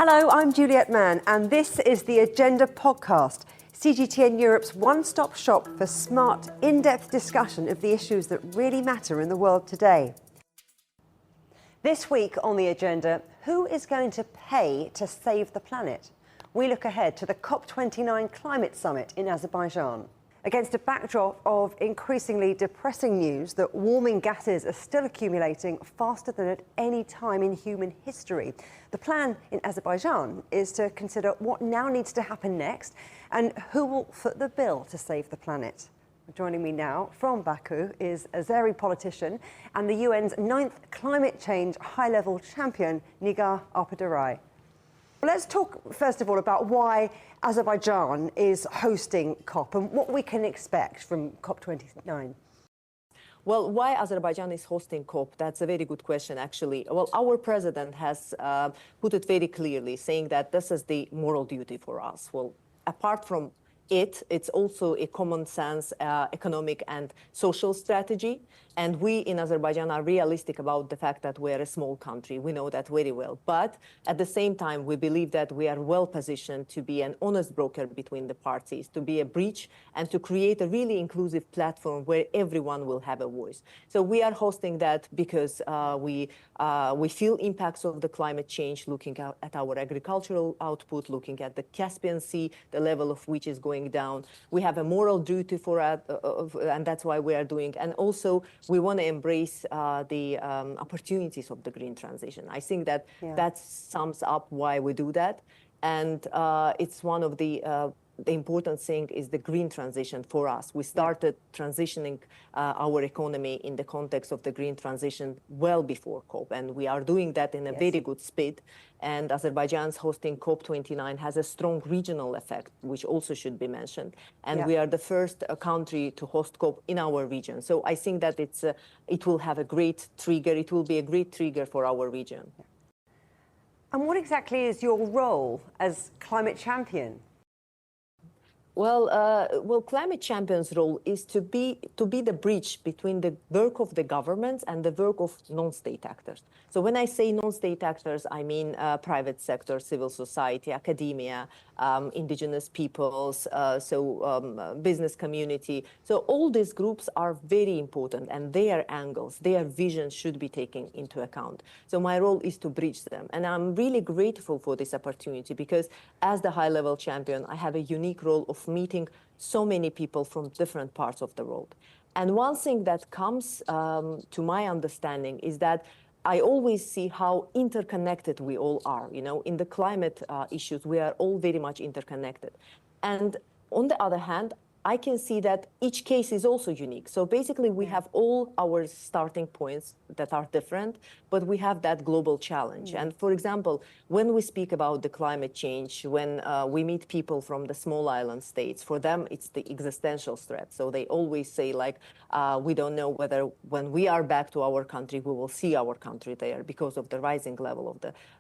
Hello, I'm Juliet Mann, and this is the Agenda podcast, CGTN Europe's one-stop shop for smart, in-depth discussion of the issues that really matter in the world today. This week on the agenda, who is going to pay to save the planet? We look ahead to the COP29 climate summit in Azerbaijan. Against a backdrop of increasingly depressing news that warming gases are still accumulating faster than at any time in human history, the plan in Azerbaijan is to consider what now needs to happen next and who will foot the bill to save the planet. Joining me now from Baku is Azeri politician and the UN's 9th climate change high-level champion, Nigar Arpadarai. Let's talk, first of all, about why Azerbaijan is hosting COP and what we can expect from COP29. Well, why Azerbaijan is hosting COP? That's a very good question, actually. Well, our president has put it very clearly, saying that this is the moral duty for us. Well, apart from it's also a common sense economic and social strategy. And we in Azerbaijan are realistic about the fact that we're a small country. We know that very well. But at the same time, we believe that we are well positioned to be an honest broker between the parties, to be a bridge and to create a really inclusive platform where everyone will have a voice. So we are hosting that because we feel impacts of the climate change, looking at our agricultural output, looking at the Caspian Sea, the level of which is going down. We have a moral duty for it, and that's why we are doing. And also, we want to embrace the opportunities of the green transition. I think that that sums up why we do that. And it's one of the important thing is the green transition for us. We started transitioning our economy in the context of the green transition well before COP, and we are doing that in a very good speed. And Azerbaijan's hosting COP29 has a strong regional effect, which also should be mentioned. And we are the first country to host COP in our region. So I think that it will have a great trigger. It will be a great trigger for our region. And what exactly is your role as climate champion? Well, climate champion's role is to be the bridge between the work of the governments and the work of non-state actors. So when I say non-state actors, I mean private sector, civil society, academia, indigenous peoples, business community. So all these groups are very important, and their angles, their vision should be taken into account. So my role is to bridge them. And I'm really grateful for this opportunity because as the high-level champion, I have a unique role of meeting so many people from different parts of the world. And one thing that comes to my understanding is that I always see how interconnected we all are. You know, in the climate issues, we are all very much interconnected. And on the other hand, I can see that each case is also unique. So basically, we have all our starting points that are different, but we have that global challenge. And for example, when we speak about the climate change, when we meet people from the small island states, for them, it's the existential threat. So they always say, like, we don't know whether when we are back to our country, we will see our country there because of the rising level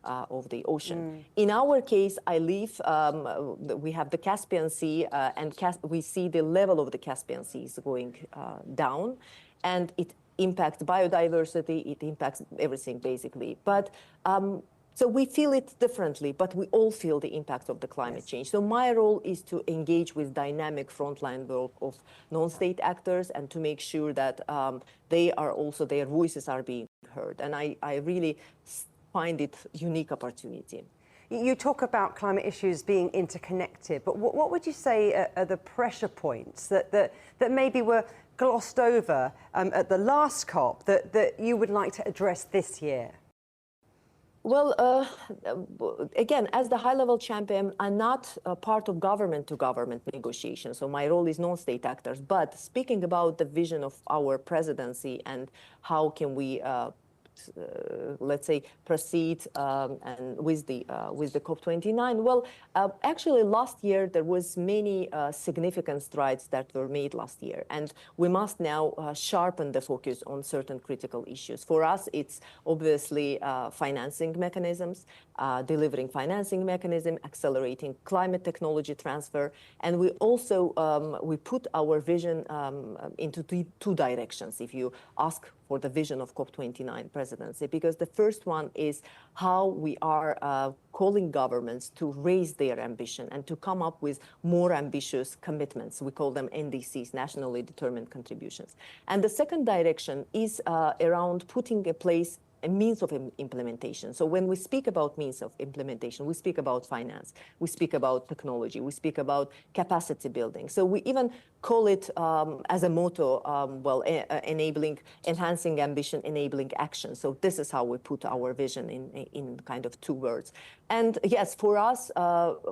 of the ocean. In our case, I live, we have the Caspian Sea, and we see the level of the Caspian Sea is going down, and it impacts biodiversity, it impacts everything basically. But so we feel it differently, but we all feel the impact of the climate change. So my role is to engage with dynamic frontline work of non-state actors and to make sure that their voices are being heard. And I really find it a unique opportunity. You talk about climate issues being interconnected, but what would you say are the pressure points that maybe were glossed over at the last COP that you would like to address this year? Well, again, as the high-level champion, I'm not a part of government-to-government negotiations, so my role is non-state actors. But speaking about the vision of our presidency and how can we let's say, proceed and with the COP29? Well, actually, last year there was many significant strides that were made last year, and we must now sharpen the focus on certain critical issues. For us, it's obviously financing mechanisms, delivering financing mechanism, accelerating climate technology transfer, and we also we put our vision into two directions. If you ask for the vision of COP29 presidency, because the first one is how we are calling governments to raise their ambition and to come up with more ambitious commitments. We call them NDCs, nationally determined contributions. And the second direction is around putting in place a means of implementation. So when we speak about means of implementation, we speak about finance, we speak about technology, we speak about capacity building. So we even call it as a motto, enhancing ambition, enabling action. So this is how we put our vision in kind of two words. And yes, for us,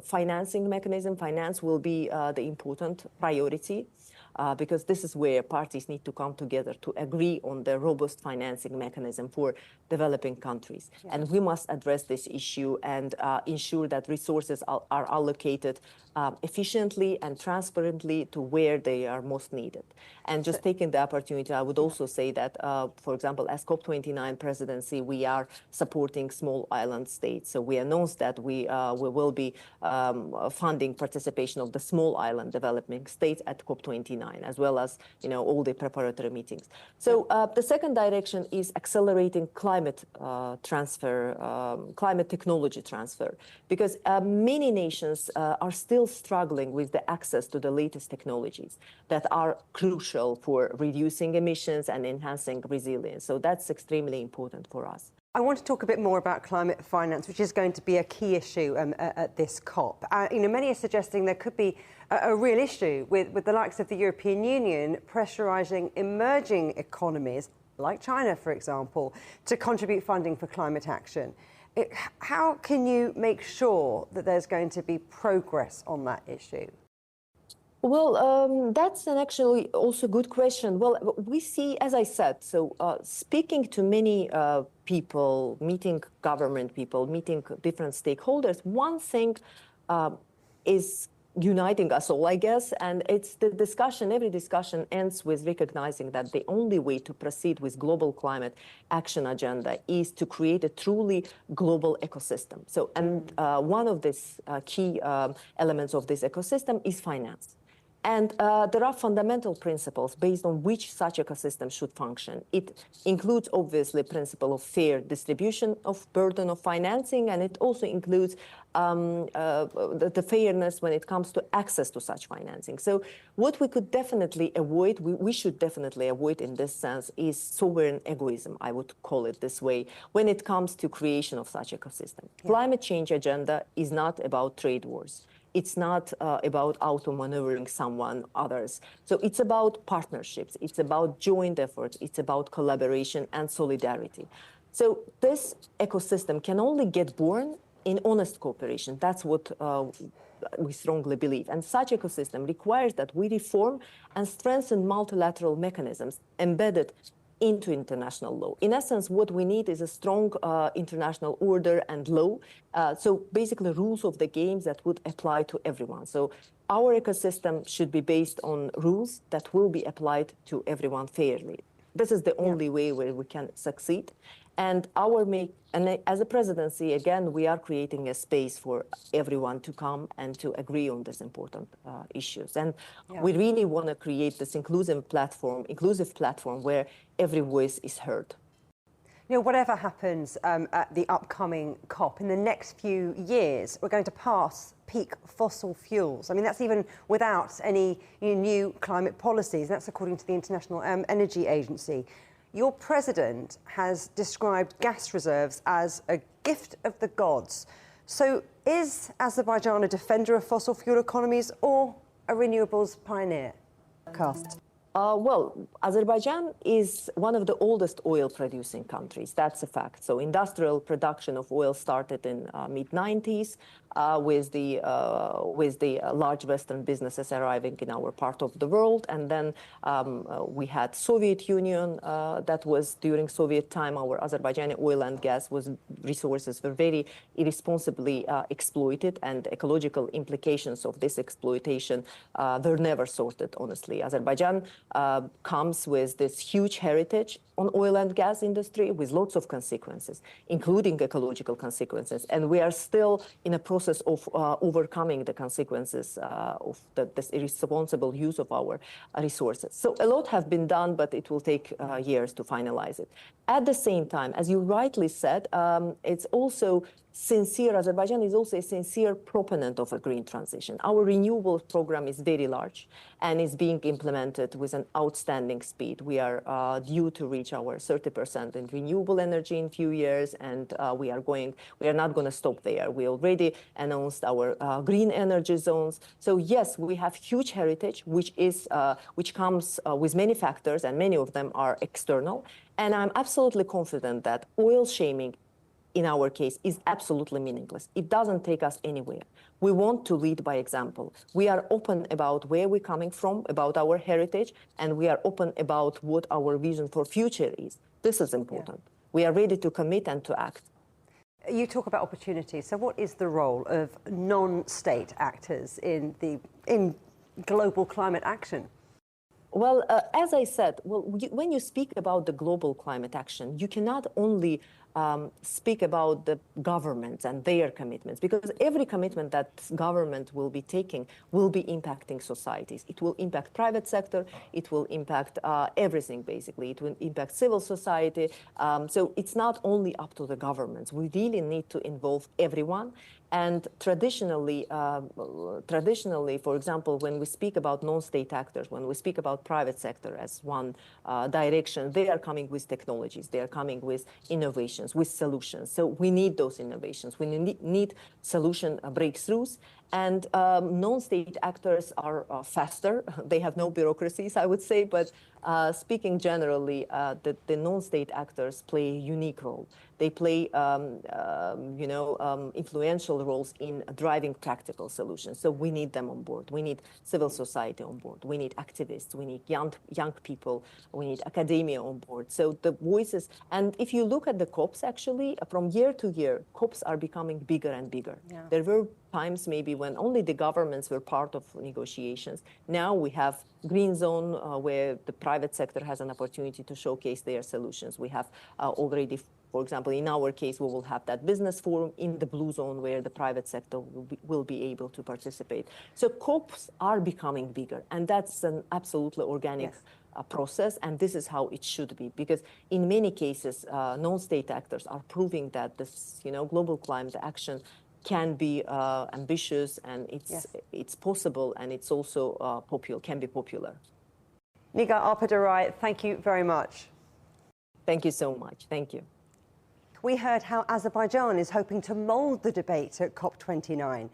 financing mechanism, finance will be the important priority. Because this is where parties need to come together to agree on the robust financing mechanism for developing countries. Yeah. And we must address this issue and ensure that resources are allocated efficiently and transparently to where they are most needed. And just taking the opportunity, I would also say that, for example, as COP29 presidency, we are supporting small island states. So we announced that we will be funding participation of the small island developing states at COP29. As well as all the preparatory meetings. So the second direction is accelerating climate transfer, climate technology transfer, because many nations are still struggling with the access to the latest technologies that are crucial for reducing emissions and enhancing resilience. So that's extremely important for us. I want to talk a bit more about climate finance, which is going to be a key issue at this COP. Many are suggesting there could be a real issue with the likes of the European Union pressurising emerging economies, like China, for example, to contribute funding for climate action. How can you make sure that there's going to be progress on that issue? Well, that's an actually also good question. Well, we see, as I said, so speaking to many people, meeting government people, meeting different stakeholders, one thing is uniting us all, I guess, and it's the discussion. Every discussion ends with recognizing that the only way to proceed with global climate action agenda is to create a truly global ecosystem. So, and one of these key elements of this ecosystem is finance. And there are fundamental principles based on which such ecosystem should function. It includes, obviously, principle of fair distribution of burden of financing, and it also includes the fairness when it comes to access to such financing. So what we could definitely avoid, we should definitely avoid in this sense, is sovereign egoism, I would call it this way, when it comes to creation of such ecosystem. Yeah. Climate change agenda is not about trade wars. It's not about auto-maneuvering someone, others. So it's about partnerships. It's about joint efforts. It's about collaboration and solidarity. So this ecosystem can only get born in honest cooperation. That's what we strongly believe. And such ecosystem requires that we reform and strengthen multilateral mechanisms embedded into international law. In essence, what we need is a strong international order and law. So basically rules of the game that would apply to everyone. So our ecosystem should be based on rules that will be applied to everyone fairly. This is the only way where we can succeed. And as a presidency, again, we are creating a space for everyone to come and to agree on these important issues. And we really want to create this inclusive platform where every voice is heard. Whatever happens at the upcoming COP, in the next few years, we're going to pass peak fossil fuels. I mean, that's even without any new climate policies. That's according to the International Energy Agency. Your president has described gas reserves as a gift of the gods. So is Azerbaijan a defender of fossil fuel economies or a renewables pioneer? Well, Azerbaijan is one of the oldest oil-producing countries. That's a fact. So industrial production of oil started in mid-90s with the large Western businesses arriving in our part of the world. And then we had Soviet Union. That was during Soviet time. Our Azerbaijani oil and gas resources were very irresponsibly exploited, and ecological implications of this exploitation were never sorted, honestly. Azerbaijan comes with this huge heritage on oil and gas industry with lots of consequences, including ecological consequences. And we are still in a process of overcoming the consequences of this irresponsible use of our resources. So a lot have been done, but it will take years to finalize it. At the same time, as you rightly said, it's also sincere. Azerbaijan is also a sincere proponent of a green transition. Our renewable program is very large and is being implemented with an outstanding speed. We are due to reach our 30% in renewable energy in a few years, and we are not going to stop there. We already announced our green energy zones. So yes, we have huge heritage, which comes with many factors, and many of them are external. And I'm absolutely confident that oil shaming, in our case, is absolutely meaningless. It doesn't take us anywhere. We want to lead by example. We are open about where we're coming from, about our heritage, and we are open about what our vision for future is. This is important. Yeah. We are ready to commit and to act. You talk about opportunities. So what is the role of non-state actors in global climate action? Well, as I said, when you speak about the global climate action, you cannot only speak about the governments and their commitments, because every commitment that government will be taking will be impacting societies. It will impact private sector. It will impact everything, basically. It will impact civil society. So it's not only up to the governments. We really need to involve everyone. And traditionally, for example, when we speak about non-state actors, when we speak about private sector as one direction, they are coming with technologies, they are coming with innovations, with solutions. So we need those innovations. We need solution breakthroughs. And non-state actors are faster. They have no bureaucracies, I would say. But speaking generally, the non-state actors play a unique role. They play, influential roles in driving practical solutions. So we need them on board. We need civil society on board. We need activists. We need young people. We need academia on board. So the voices. And if you look at the COPs, actually, from year to year, COPs are becoming bigger and bigger. Yeah. There were times maybe when only the governments were part of negotiations. Now we have green zone where the private sector has an opportunity to showcase their solutions. We have already, for example, in our case, we will have that business forum in the blue zone where the private sector will be able to participate. So COPs are becoming bigger, and that's an absolutely organic process, and this is how it should be, because in many cases, non-state actors are proving that this, global climate action can be ambitious, and it's possible, and it's also can be popular. Nigar Arpadarai, thank you very much. Thank you so much. Thank you. We heard how Azerbaijan is hoping to mould the debate at COP29.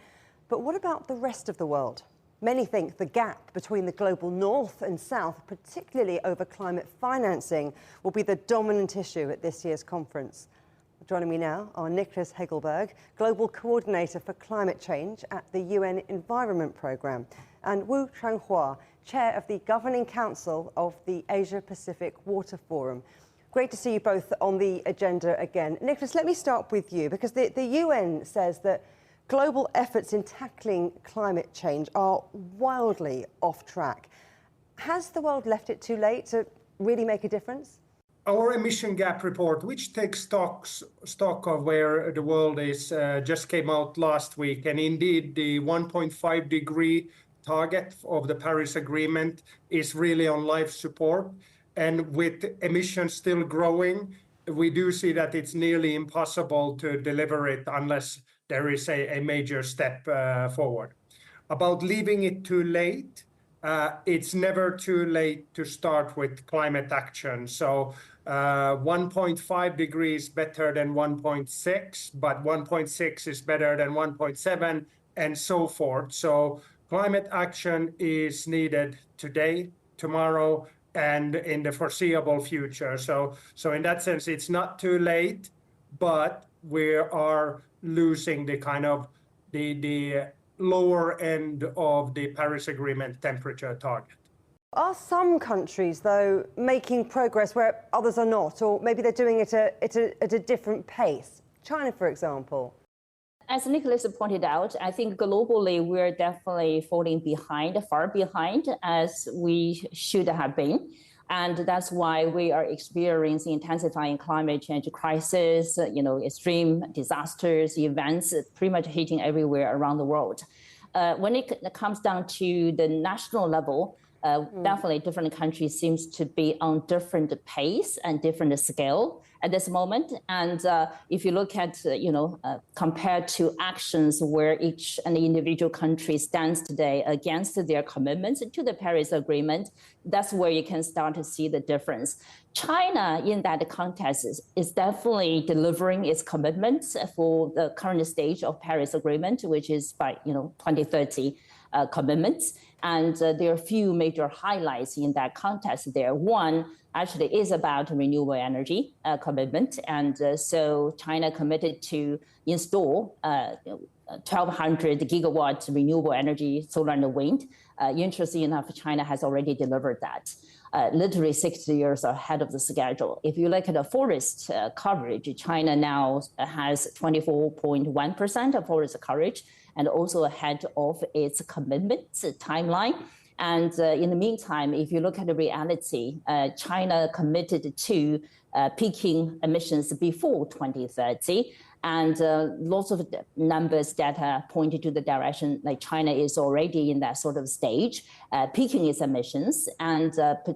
But what about the rest of the world? Many think the gap between the global north and south, particularly over climate financing, will be the dominant issue at this year's conference. Joining me now are Niklas Hagelberg, Global Coordinator for Climate Change at the UN Environment Programme, and Changhua, Chair of the Governing Council of the Asia-Pacific Water Forum. Great to see you both on the agenda again. Niklas, let me start with you, because the UN says that global efforts in tackling climate change are wildly off track. Has the world left it too late to really make a difference? Our emission gap report, which takes stock of where the world is, just came out last week. And indeed, the 1.5 degree target of the Paris Agreement is really on life support. And with emissions still growing, we do see that it's nearly impossible to deliver it unless there is a major step forward. About leaving it too late, it's never too late to start with climate action. So 1.5 degrees better than 1.6, but 1.6 is better than 1.7, and so forth. So climate action is needed today, tomorrow, and in the foreseeable future. So in that sense, it's not too late, but we are losing the lower end of the Paris Agreement temperature target. Are some countries, though, making progress where others are not, or maybe they're doing it at a different pace? China, for example. As Niklas pointed out, I think globally we're definitely falling behind, far behind, as we should have been. And that's why we are experiencing intensifying climate change crisis, extreme disasters, events pretty much hitting everywhere around the world. When it comes down to the national level, definitely different countries seems to be on different pace and different scale at this moment. And if you look at, compared to actions where each and individual country stands today against their commitments to the Paris Agreement, that's where you can start to see the difference. China, in that context, is definitely delivering its commitments for the current stage of Paris Agreement, which is by 2030 commitments. And there are a few major highlights in that context there. One actually is about renewable energy commitment. And so China committed to install 1,200 gigawatts renewable energy, solar and wind. Interesting enough, China has already delivered that. Literally 60 years ahead of the schedule. If you look at the forest coverage, China now has 24.1% of forest coverage and also ahead of its commitments timeline. And in the meantime, if you look at the reality, China committed to peaking emissions before 2030. And lots of numbers data pointed to the direction like China is already in that sort of stage, peaking its emissions. And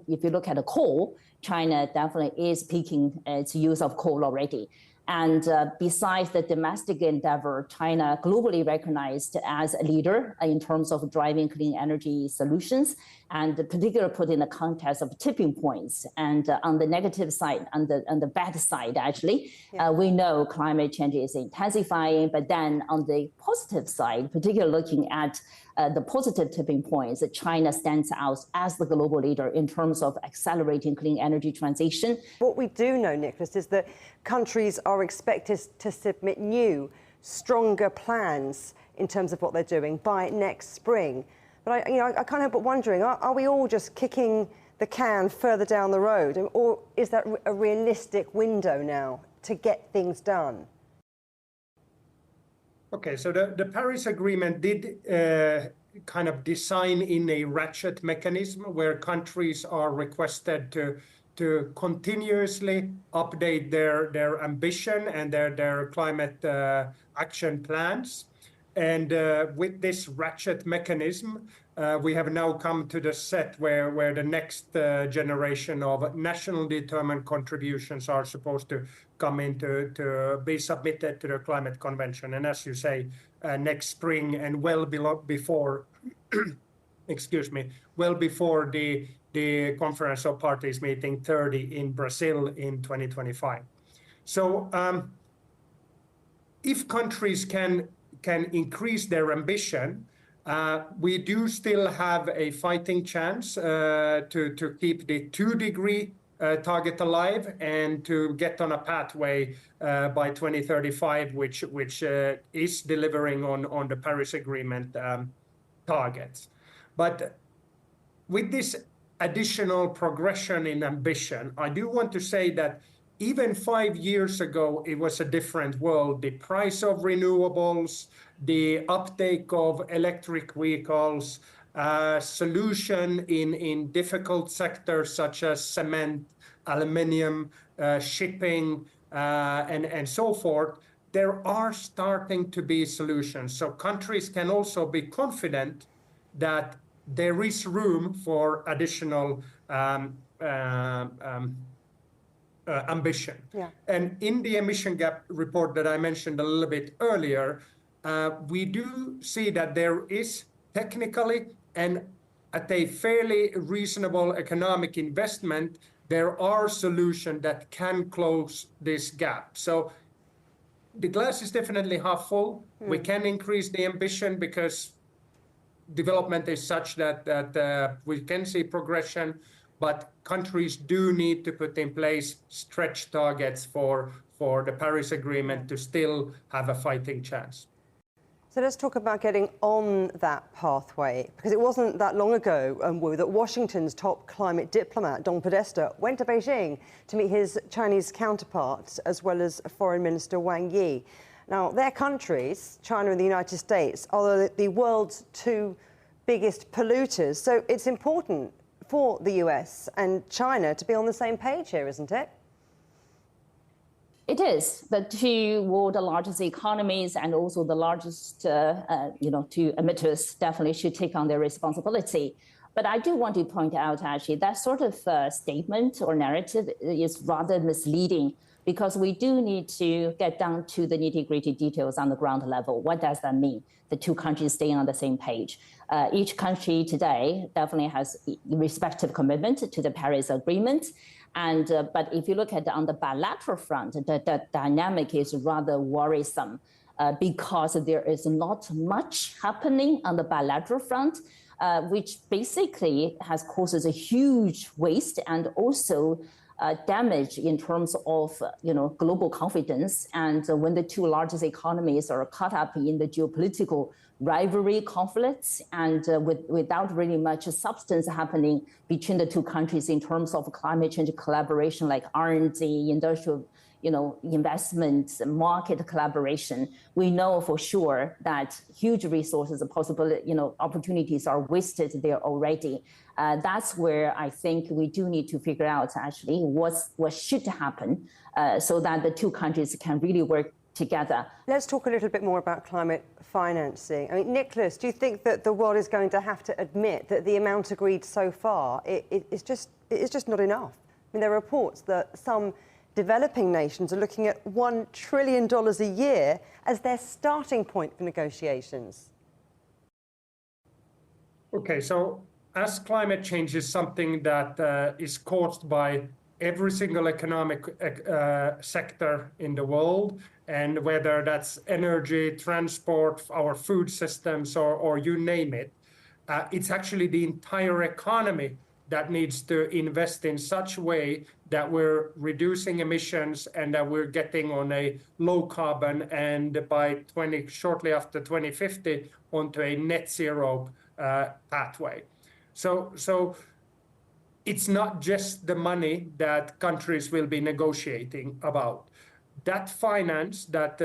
if you look at the coal, China definitely is peaking its use of coal already. And besides the domestic endeavor, China globally recognized as a leader in terms of driving clean energy solutions, and particularly put in the context of tipping points. And on the negative side, on the bad side, actually, we know climate change is intensifying. But then on the positive side, particularly looking at the positive tipping points, China stands out as the global leader in terms of accelerating clean energy transition. What we do know, Niklas, is that countries are expected to submit new, stronger plans in terms of what they're doing by next spring. But I can't help but wondering, are we all just kicking the can further down the road? Or is that a realistic window now to get things done? Okay, so the Paris Agreement did kind of design in a ratchet mechanism where countries are requested to continuously update their ambition and their climate action plans. And with this ratchet mechanism, we have now come to the set where the next generation of national determined contributions are supposed to come in to be submitted to the Climate Convention. And as you say, next spring and well before, well before the Conference of Parties meeting 30 in Brazil in 2025. So if countries can increase their ambition, we do still have a fighting chance to keep the 2-degree target alive and to get on a pathway by 2035, which is delivering on the Paris Agreement targets. But with this additional progression in ambition, I do want to say that even 5 years ago, it was a different world. The price of renewables, the uptake of electric vehicles, solution in difficult sectors such as cement, aluminium, shipping, and so forth, there are starting to be solutions. So countries can also be confident that there is room for additional ambition. Yeah. And in the emission gap report that I mentioned a little bit earlier, we do see that there is technically and at a fairly reasonable economic investment, there are solutions that can close this gap. So the glass is definitely half full. We can increase the ambition because development is such that we can see progression, but countries do need to put in place stretch targets for the Paris Agreement to still have a fighting chance. So let's talk about getting on that pathway, because it wasn't that long ago that Washington's top climate diplomat, Don Podesta, went to Beijing to meet his Chinese counterparts, as well as Foreign Minister Wang Yi. Now, their countries, China and the United States, are the world's two biggest polluters. So it's important for the US and China to be on the same page here, isn't it? It is. The two world largest economies and also the largest, two emitters definitely should take on their responsibility. But I do want to point out, actually, that sort of statement or narrative is rather misleading, because we do need to get down to the nitty-gritty details on the ground level. What does that mean? The two countries staying on the same page. Each country today definitely has respective commitment to the Paris Agreement. And but if you look at on the bilateral front, the dynamic is rather worrisome because there is not much happening on the bilateral front, which basically has causes a huge waste and also damage in terms of global confidence. And when the two largest economies are caught up in the geopolitical rivalry conflicts and without really much substance happening between the two countries in terms of climate change collaboration, like R&D, industrial investment, market collaboration, we know for sure that huge resources and opportunities are wasted there already. That's where I think we do need to figure out actually what should happen so that the two countries can really work together. Let's talk a little bit more about climate financing. I mean, Niklas, do you think that the world is going to have to admit that the amount agreed so far is just not enough? I mean, there are reports that some developing nations are looking at $1 trillion a year as their starting point for negotiations. Okay, so as climate change is something that is caused by every single economic sector in the world, and whether that's energy, transport, our food systems, or you name it, it's actually the entire economy that needs to invest in such a way that we're reducing emissions and that we're getting on a low carbon and shortly after 2050 onto a net zero pathway. So it's not just the money that countries will be negotiating about. That finance that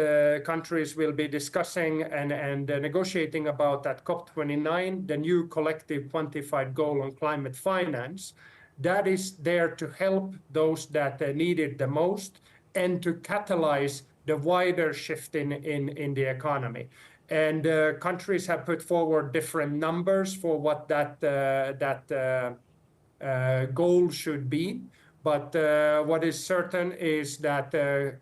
countries will be discussing and negotiating about at COP29, the new collective quantified goal on climate finance, that is there to help those that need it the most and to catalyze the wider shift in the economy. And countries have put forward different numbers for what that goal should be. But what is certain is that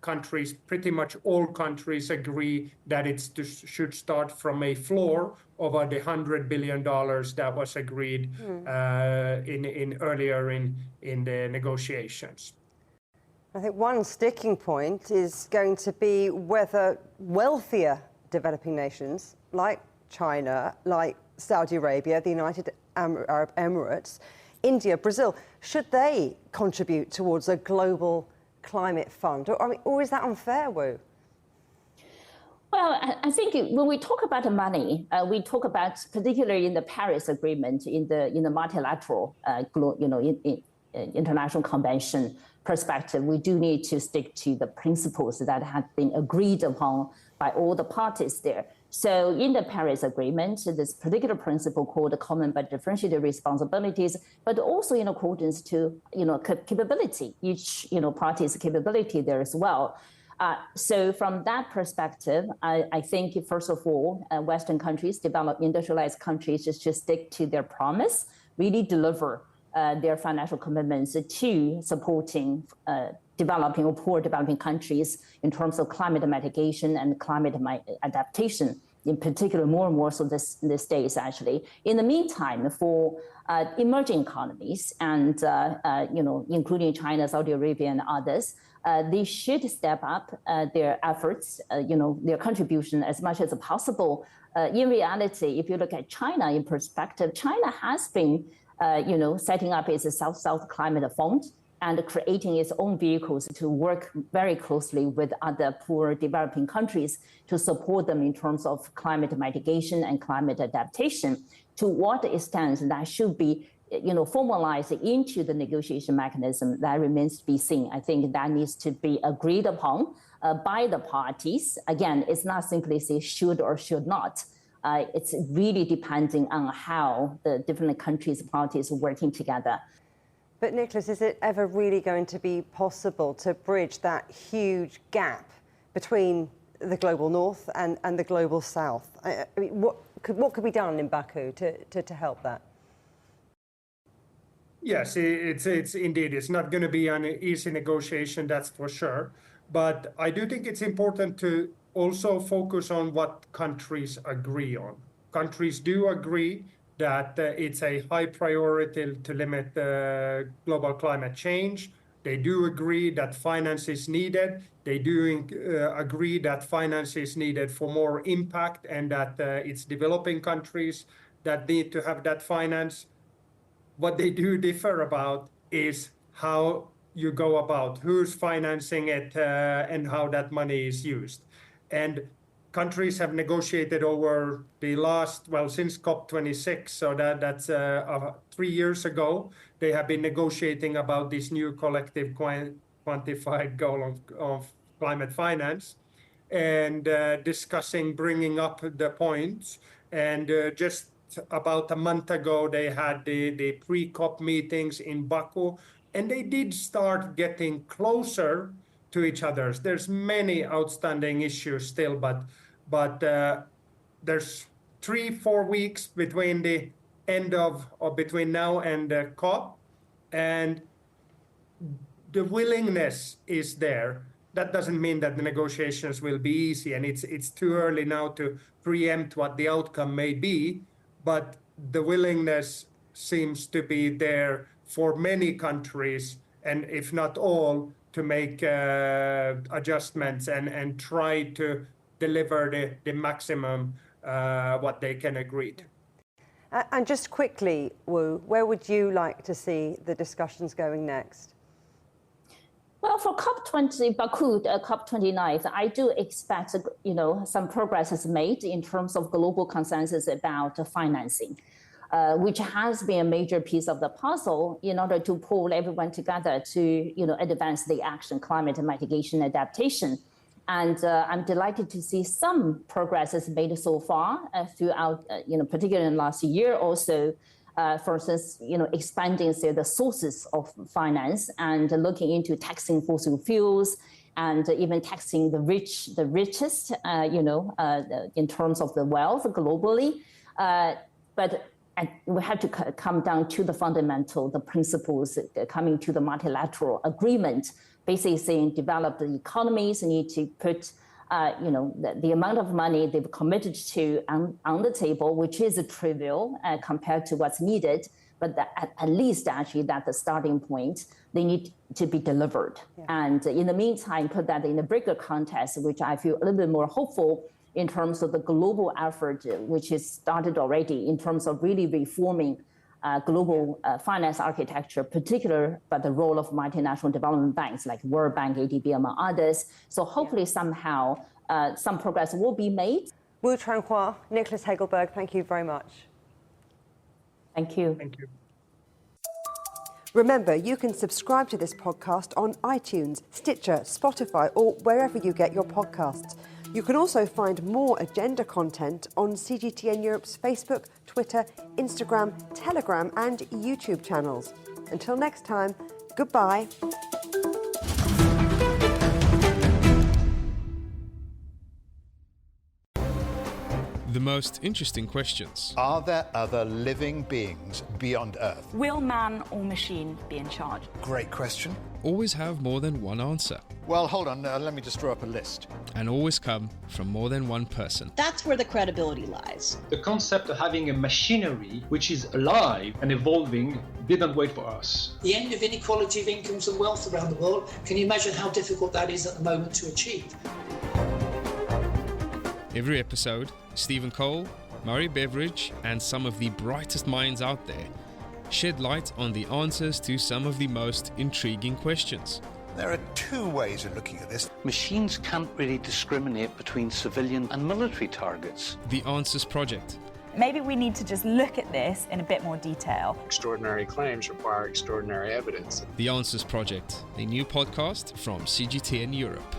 countries, pretty much all countries, agree that it should start from a floor over the $100 billion that was agreed earlier in the negotiations. I think one sticking point is going to be whether wealthier developing nations like China, like Saudi Arabia, the United Arab Emirates, India, Brazil, should they contribute towards a global climate fund? Or is that unfair, Wu? Well, I think when we talk about the money, we talk about, particularly in the Paris Agreement, in the multilateral, international convention perspective, we do need to stick to the principles that have been agreed upon by all the parties there. So in the Paris Agreement, this particular principle called the common but differentiated responsibilities, but also in accordance to capability, each party's capability there as well. So from that perspective, I think first of all, Western countries, developed industrialized countries, just stick to their promise, really deliver their financial commitments to supporting developing or poor developing countries in terms of climate mitigation and climate adaptation, in particular, more and more so these days, actually. In the meantime, for emerging economies and, including China, Saudi Arabia, and others, they should step up their efforts, their contribution as much as possible. In reality, if you look at China in perspective, China has been, setting up its South-South Climate Fund and creating its own vehicles to work very closely with other poor developing countries to support them in terms of climate mitigation and climate adaptation. To what extent that should be formalized into the negotiation mechanism, that remains to be seen. I think that needs to be agreed upon by the parties. Again, it's not simply say should or should not. It's really depending on how the different countries' parties are working together. But Niklas, is it ever really going to be possible to bridge that huge gap between the global north and the global south? I mean, what could be done in Baku to help that? Yes, it's indeed, it's not going to be an easy negotiation, that's for sure. But I do think it's important to also focus on what countries agree on. Countries do agree that it's a high priority to limit global climate change. They do agree that finance is needed. They do agree that finance is needed for more impact and that it's developing countries that need to have that finance. What they do differ about is how you go about, who's financing it and how that money is used. And countries have negotiated over the last, since COP26, so that's 3 years ago, they have been negotiating about this new collective quantified goal of climate finance and discussing, bringing up the points. And just about a month ago, they had the pre-COP meetings in Baku, and they did start getting closer to each other. There's many outstanding issues still, but there's 3-4 weeks between the end of or between now and COP, and the willingness is there. That doesn't mean that the negotiations will be easy, and it's too early now to preempt what the outcome may be, but the willingness seems to be there for many countries, and if not all, to make adjustments and try to deliver the maximum what they can agree to. And just quickly, Wu, where would you like to see the discussions going next? Well, for Baku, COP29, I do expect, some progress is made in terms of global consensus about financing, which has been a major piece of the puzzle in order to pull everyone together to, advance the action, climate mitigation, adaptation. And I'm delighted to see some progress is made so far throughout, particularly in last year also. For instance, expanding the sources of finance and looking into taxing fossil fuels and even taxing the richest, in terms of the wealth globally. But we have to come down to the fundamental, the principles coming to the multilateral agreement, basically saying developed economies need to put the amount of money they've committed to on the table, which is trivial compared to what's needed, but at least actually that's the starting point. They need to be delivered. Yeah. And in the meantime, put that in a bigger context, which I feel a little bit more hopeful in terms of the global effort, which is started already in terms of really reforming global finance architecture, particularly by the role of multinational development banks like World Bank, ADB, among others. So hopefully somehow some progress will be made. Wu Changhua, Niklas Hagelberg, thank you very much. Thank you. Thank you. Remember, you can subscribe to this podcast on iTunes, Stitcher, Spotify, or wherever you get your podcasts. You can also find more agenda content on CGTN Europe's Facebook, Twitter, Instagram, Telegram, and YouTube channels. Until next time, goodbye. The most interesting questions. Are there other living beings beyond Earth? Will man or machine be in charge? Great question. Always have more than one answer. Well, hold on, let me just draw up a list. And always come from more than one person. That's where the credibility lies. The concept of having a machinery which is alive and evolving didn't wait for us. The end of inequality of incomes and wealth around the world, can you imagine how difficult that is at the moment to achieve? Every episode, Stephen Cole, Murray Beveridge, and some of the brightest minds out there shed light on the answers to some of the most intriguing questions. There are two ways of looking at this. Machines can't really discriminate between civilian and military targets. The Answers Project. Maybe we need to just look at this in a bit more detail. Extraordinary claims require extraordinary evidence. The Answers Project, a new podcast from CGTN Europe.